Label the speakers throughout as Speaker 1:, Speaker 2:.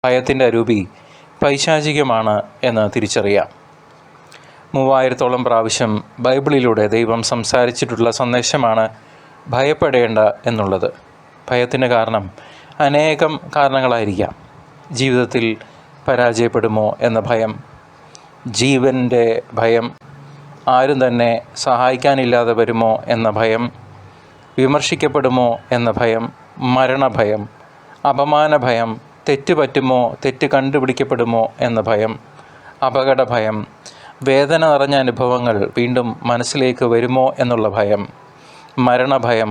Speaker 1: ഭയത്തിൻ്റെ അരൂപി പൈശാചികമാണ് എന്ന് തിരിച്ചറിയാം. 3000-ഓളം പ്രാവശ്യം ബൈബിളിലൂടെ ദൈവം സംസാരിച്ചിട്ടുള്ള സന്ദേശമാണ് ഭയപ്പെടേണ്ട എന്നുള്ളത്. ഭയത്തിന് കാരണം അനേകം കാരണങ്ങളായിരിക്കാം. ജീവിതത്തിൽ പരാജയപ്പെടുമോ എന്ന ഭയം, ജീവൻ്റെ ഭയം, ആരും തന്നെ സഹായിക്കാനില്ലാതെ വരുമോ എന്ന ഭയം, വിമർശിക്കപ്പെടുമോ എന്ന ഭയം, മരണഭയം, അപമാനഭയം, തെറ്റ് പറ്റുമോ, തെറ്റ് കണ്ടുപിടിക്കപ്പെടുമോ എന്ന ഭയം, അപകടഭയം, വേദന നിറഞ്ഞ അനുഭവങ്ങൾ വീണ്ടും മനസ്സിലേക്ക് വരുമോ എന്നുള്ള ഭയം, മരണഭയം,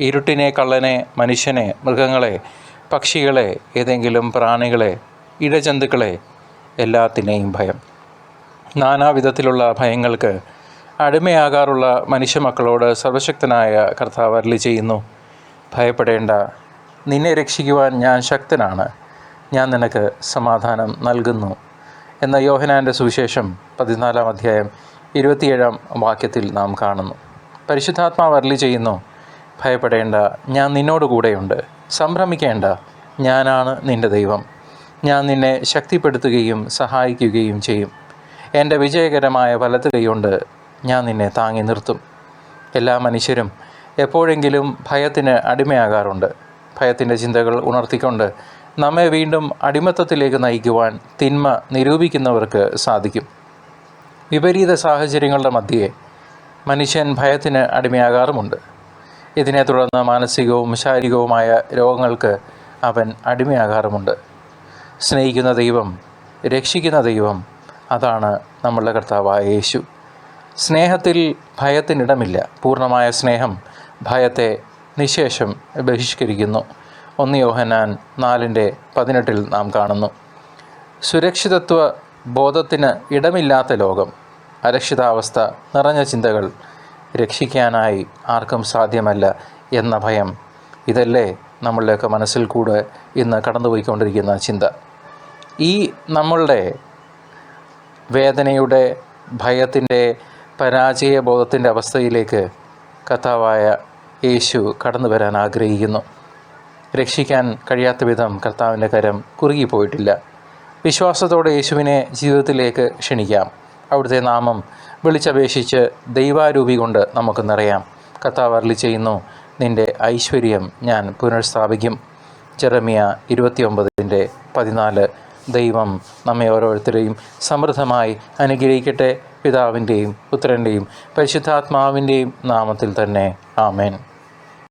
Speaker 1: ഇരുട്ടിനെ, കള്ളനെ, മനുഷ്യനെ, മൃഗങ്ങളെ, പക്ഷികളെ, ഏതെങ്കിലും പ്രാണികളെ, ഇഴജന്തുക്കളെ, എല്ലാത്തിനെയും ഭയം. നാനാവിധത്തിലുള്ള ഭയങ്ങൾക്ക് അടിമയാകാറുള്ള മനുഷ്യമക്കളോട് സർവശക്തനായ കർത്താവ് അരുളി ചെയ്യുന്നു, ഭയപ്പെടേണ്ട, നിന്നെ രക്ഷിക്കുവാൻ ഞാൻ ശക്തനാണ്, ഞാൻ നിനക്ക് സമാധാനം നൽകുന്നു എന്ന യോഹന്നാൻ്റെ സുവിശേഷം 14-ാം അധ്യായം 27-ാം വാക്യത്തിൽ നാം കാണുന്നു. പരിശുദ്ധാത്മാവ് അരുളി ചെയ്യുന്നു, ഭയപ്പെടേണ്ട, ഞാൻ നിന്നോട് കൂടെയുണ്ട്, സംഭ്രമിക്കേണ്ട, ഞാനാണ് നിൻ്റെ ദൈവം, ഞാൻ നിന്നെ ശക്തിപ്പെടുത്തുകയും സഹായിക്കുകയും ചെയ്യും, എൻ്റെ വിജയകരമായ വലത്ത് കൈകൊണ്ട് ഞാൻ നിന്നെ താങ്ങി നിർത്തും. എല്ലാ മനുഷ്യരും എപ്പോഴെങ്കിലും ഭയത്തിന് അടിമയാകാറുണ്ട്. ഭയത്തിൻ്റെ ചിന്തകൾ ഉണർത്തിക്കൊണ്ട് നമ്മെ വീണ്ടും അടിമത്തത്തിലേക്ക് നയിക്കുവാൻ തിന്മ നിരൂപിക്കുന്നവർക്ക് സാധിക്കും. വിപരീത സാഹചര്യങ്ങളുടെ മധ്യേ മനുഷ്യൻ ഭയത്തിന് അടിമയാകാറുമുണ്ട്. ഇതിനെ തുടർന്ന് മാനസികവും ശാരീരികവുമായ രോഗങ്ങൾക്ക് അവൻ അടിമയാകാറുമുണ്ട്. സ്നേഹിക്കുന്ന ദൈവം, രക്ഷിക്കുന്ന ദൈവം, അതാണ് നമ്മളുടെ കർത്താവായ യേശു. സ്നേഹത്തിൽ ഭയത്തിനിടമില്ല. പൂർണ്ണമായ സ്നേഹം ഭയത്തെ നിശേഷം ബഹിഷ്കരിക്കുന്നു. 1 യോഹന്നാൻ 4:18 നാം കാണുന്നു. സുരക്ഷിതത്വ ബോധത്തിന് ഇടമില്ലാത്ത ലോകം, അരക്ഷിതാവസ്ഥ നിറഞ്ഞ ചിന്തകൾ, രക്ഷിക്കാനായി ആർക്കും സാധ്യമല്ല എന്ന ഭയം, ഇതല്ലേ നമ്മളുടെയൊക്കെ മനസ്സിൽ കൂടെ ഇന്ന് കടന്നുപോയിക്കൊണ്ടിരിക്കുന്ന ചിന്ത. ഈ നമ്മളുടെ വേദനയുടെ, ഭയത്തിൻ്റെ, പരാജയബോധത്തിൻ്റെ അവസ്ഥയിലേക്ക് കർത്താവായ യേശു കടന്നു വരാൻ ആഗ്രഹിക്കുന്നു. രക്ഷിക്കാൻ കഴിയാത്ത വിധം കർത്താവിൻ്റെ കരം കുറുകിപ്പോയിട്ടില്ല. വിശ്വാസത്തോടെ യേശുവിനെ ജീവിതത്തിലേക്ക് ക്ഷണിക്കാം. അവിടുത്തെ നാമം വിളിച്ചപേക്ഷിച്ച് ദൈവാരൂപി കൊണ്ട് നമുക്ക് നിറയാം. കർത്താവ് അരുളി ചെയ്യുന്നു, നിൻ്റെ ഐശ്വര്യം ഞാൻ പുനഃസ്ഥാപിക്കും. ജെറമ്യ 29:14. ദൈവം നമ്മെ ഓരോരുത്തരെയും സമൃദ്ധമായി അനുഗ്രഹിക്കട്ടെ. പിതാവിൻ്റെയും പുത്രൻ്റെയും പരിശുദ്ധാത്മാവിൻ്റെയും നാമത്തിൽ തന്നെ. ആമേൻ.